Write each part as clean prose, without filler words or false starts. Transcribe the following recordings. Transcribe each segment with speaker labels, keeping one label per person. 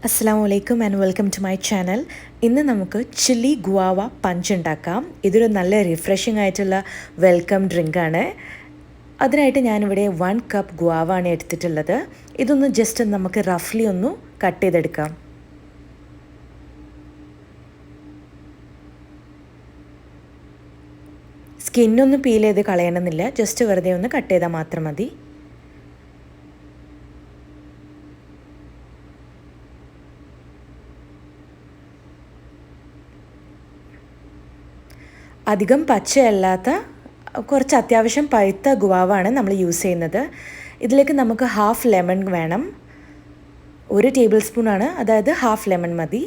Speaker 1: Assalamu alaikum and welcome to my channel. ഇന്ന് നമുക്ക് chilli guava punch ഉണ്ടാക്കാം. ഇതൊരു നല്ല റിഫ്രഷിംഗ് ആയിട്ടുള്ള വെൽക്കം ഡ്രിങ്ക് ആണ്. അതിനായിട്ട് ഞാനിവിടെ 1 കപ്പ് ഗുവാവ ആണ് എടുത്തിട്ടുള്ളത്. ഇതൊന്ന് ജസ്റ്റ് നമുക്ക് റഫ്ലി ഒന്ന് കട്ട് ചെയ്തെടുക്കാം. സ്കിന്നൊന്നും പീൽ ചെയ്ത് കളയണമെന്നില്ല, ജസ്റ്റ് വെറുതെ ഒന്ന് കട്ട് ചെയ്താൽ മാത്രം മതി. അധികം പച്ചയല്ലാത്ത കുറച്ച് അത്യാവശ്യം പഴുത്ത ഗുവാവാണ് നമ്മൾ യൂസ് ചെയ്യുന്നത്. ഇതിലേക്ക് നമുക്ക് ഹാഫ് ലെമൺ വേണം. 1 ടേബിൾ സ്പൂൺ ആണ്, അതായത് ഹാഫ് ലെമൺ മതി.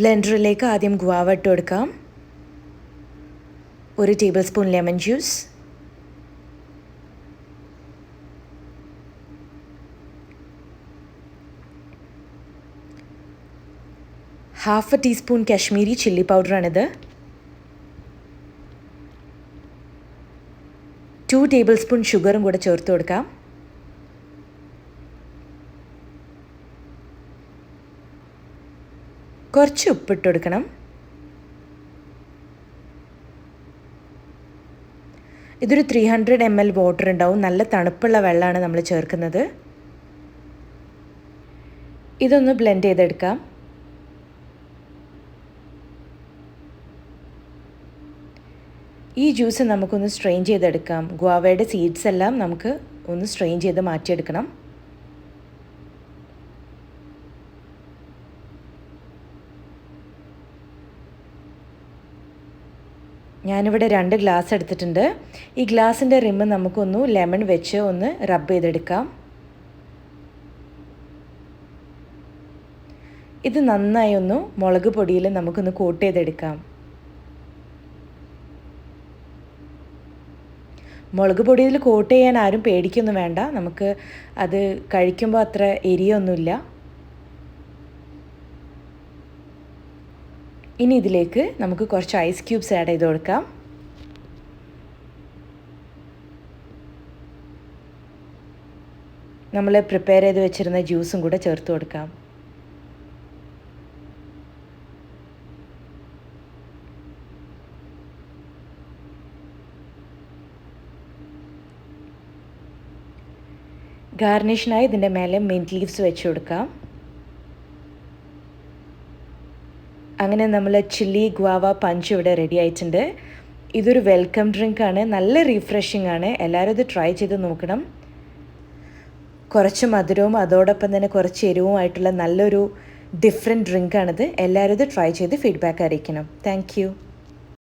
Speaker 1: ബ്ലെൻഡറിലേക്ക് ആദ്യം ഗുവാവ ഇട്ട് കൊടുക്കാം. 1 tablespoon lemon juice, half teaspoon Kashmiri chilli പൗഡറാണിത്, 2 ടേബിൾ സ്പൂൺ ഷുഗറും കൂടെ ചേർത്ത് കൊടുക്കാം. കുറച്ച് ഉപ്പിട്ട് കൊടുക്കണം. ഇതൊരു 300 ml വാട്ടർ ഉണ്ടാവും. നല്ല തണുപ്പുള്ള വെള്ളമാണ് നമ്മൾ ചേർക്കുന്നത്. ഇതൊന്ന് ബ്ലെൻഡ് ചെയ്തെടുക്കാം. ഈ ജ്യൂസ് നമുക്കൊന്ന് സ്ട്രെയിൻ ചെയ്തെടുക്കാം. ഗുവാവയുടെ സീഡ്സ് എല്ലാം നമുക്ക് ഒന്ന് സ്ട്രെയിൻ ചെയ്ത് മാറ്റിയെടുക്കണം. ഞാനിവിടെ 2 ഗ്ലാസ് എടുത്തിട്ടുണ്ട്. ഈ ഗ്ലാസിൻ്റെ റിമ്മ് നമുക്കൊന്ന് ലെമൺ വെച്ച് ഒന്ന് റബ്ബ് ചെയ്തെടുക്കാം. ഇത് നന്നായി ഒന്ന് മുളക് പൊടിയിൽ നമുക്കൊന്ന് കോട്ട് ചെയ്തെടുക്കാം. മുളക് പൊടിയിൽ കോട്ട് ചെയ്യാൻ ആരും പേടിക്കൊന്നും വേണ്ട. നമുക്ക് അത് കഴിക്കുമ്പോൾ അത്ര എരിയൊന്നുമില്ല. ഇനി ഇതിലേക്ക് നമുക്ക് കുറച്ച് ഐസ് ക്യൂബ്സ് ആഡ് ചെയ്ത് കൊടുക്കാം. നമ്മൾ പ്രിപ്പയർ ചെയ്ത് വെച്ചിരുന്ന ജ്യൂസും കൂടെ ചേർത്ത് കൊടുക്കാം. ഗാർണിഷിനായി ഇതിൻ്റെ മേലെ മിൻറ്റ് ലീവ്സ് വെച്ച് കൊടുക്കാം. അങ്ങനെ നമ്മൾ ചില്ലി ഗുവാവ പഞ്ച് ഇവിടെ റെഡി ആയിട്ടുണ്ട്. ഇതൊരു വെൽക്കം ഡ്രിങ്ക് ആണ്, നല്ല റിഫ്രഷിംഗ് ആണ്. എല്ലാവരും ഇത് ട്രൈ ചെയ്ത് നോക്കണം. കുറച്ച് മധുരവും അതോടൊപ്പം തന്നെ കുറച്ച് എരിവുമായിട്ടുള്ള നല്ലൊരു ഡിഫറെൻറ്റ് ഡ്രിങ്കാണിത്. എല്ലാവരും ഇത് ട്രൈ ചെയ്ത് ഫീഡ്ബാക്ക് അറിയിക്കണം. Thank you.